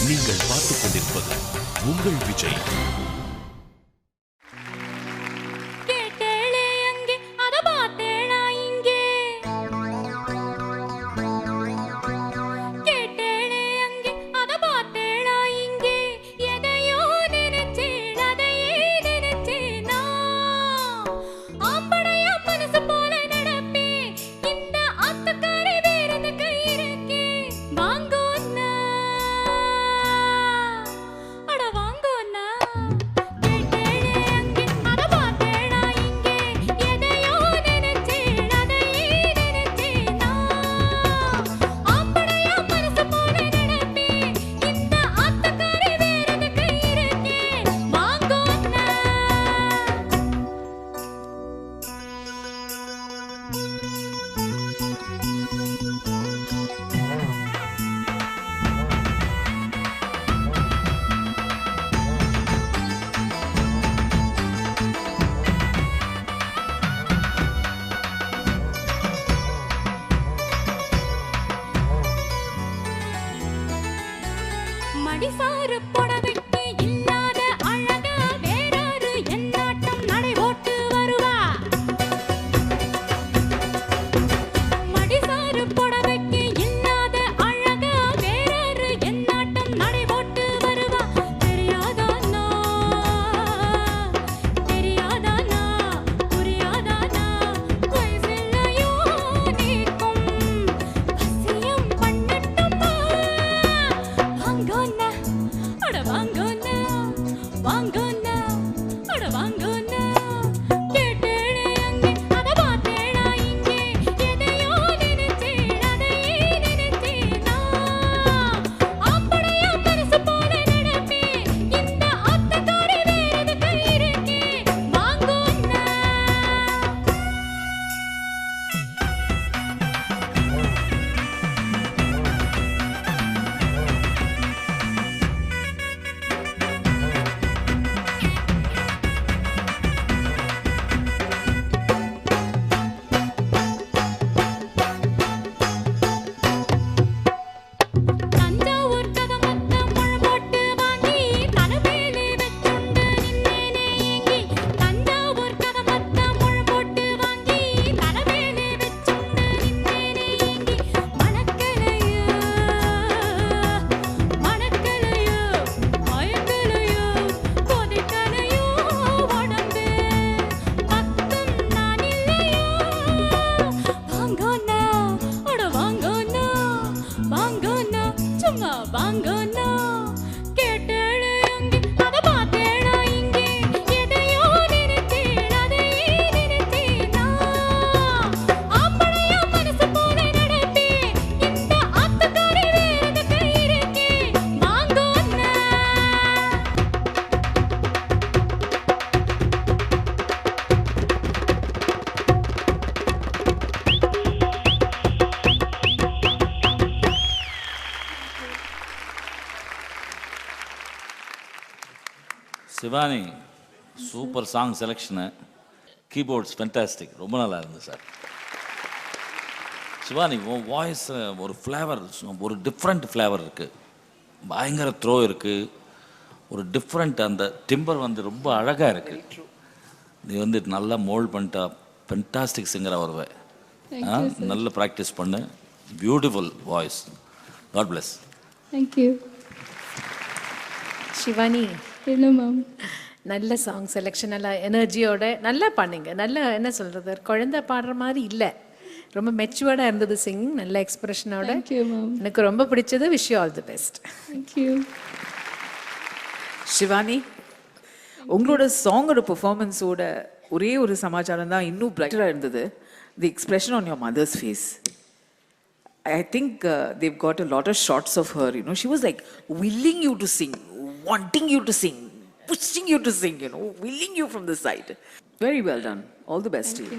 நீங்கள் பார்த்துக் கொண்டிருப்பது உங்கள் விஜய். மடிசாறு புடவைக்கு இல்லாத அழகா வேறாரு என்னாட்டம் நடை போட்டு வருவா. மடிசாறு புடவைக்கு இல்லாத அழகா வேறாரு என்னாட்டம் நடை போட்டு வருவா. தெரியாதானா தெரியாதானா புரியாதானா வயசில்லையோ நீக்கும் வசியம் பண்ணட்டுமா. வாங்கோன்னா அட வாங்கோன்னா வாங்கோன்னா அட வாங்கோன்னா கேட்டேனே அங்கே அத பார்த்தேனா இங்கே எதையோ நினைச்சேன் அதையே நினைச்சேனா. ஆம்படையா மனசு போல நினைப்பேன் இந்த அத்தக்காரி வேறதுக்கு இருக்கேன். வாங்கோன்னா தஞ்சாவூர் கதமத்த முழம் போட்டு வாங்கி தலைமையிலே வச்சுண்டு நின்னேனே ஏங்கி. தஞ்சாவூர் கதமத்த முழம் போட்டு வாங்கி தலைமையிலே வச்சுண்டு நின்னேனே ஏங்கி. மணக்கலையோ மணக்கலையோ மயக்கலையோ கொதிக்கலையோ உடம்பு பக்கம் நான் இல்லையோ. வாங்கோன்னா அட வாங்கோன்னா வாங்கோன்னா சும்மா வாங்கோன்னா கேட்டேனே அங்கே அத பார்த்தேனா இங்கே எதையோ நினைச்சேன் அதையே நினைச்சேனா. ஆம்படையா மனசு போல நடப்பேன் இந்த அத்தக்காரி வேறதுக்கு இருக்கேன். வாங்கோன்னா Shivani super song selection, keyboards fantastic, ரொம்ப நல்லா இருந்தது சார். சிவானி உன் வாய்ஸ் ஒரு ஃப்ளேவர், ஒரு டிஃப்ரெண்ட் ஃப்ளேவர் இருக்குது, பயங்கர த்ரோ இருக்குது, ஒரு டிஃப்ரெண்ட் அந்த டிம்பர் வந்து ரொம்ப அழகாக இருக்குது. நீ வந்து நல்லா மோல்ட் பண்ணிட்டா ஃபென்டாஸ்டிக் சிங்கராக வருவேன். நல்ல ப்ராக்டிஸ் பண்ணு, beautiful voice. God bless. Thank you. Shivani, என்ன மேம்? நல்ல சாங் செலெக்ஷன், நல்லா எனர்ஜியோட நல்லா பண்ணீங்க. நல்ல என்ன சொல்கிறது, குழந்தை பாடுற மாதிரி இல்லை, ரொம்ப மெச்சுவர்டாக இருந்தது சிங்கிங், நல்ல எக்ஸ்பிரஷனோட. Thank you ma'am. எனக்கு ரொம்ப பிடிச்சது. Wish you all the best. Thank you. Shivani, உங்களோட சாங்கோட பெர்ஃபார்மன்ஸோட ஒரே ஒரு சமாச்சாரம் தான் இன்னும் பிரைட்டராக இருந்தது. The expression on your mother's face. I think they've got a lot of shots of her, you know. She was like willing you to sing, wanting you to sing, pushing you to sing, you know, willing you from the side. Very well done. All the best to you.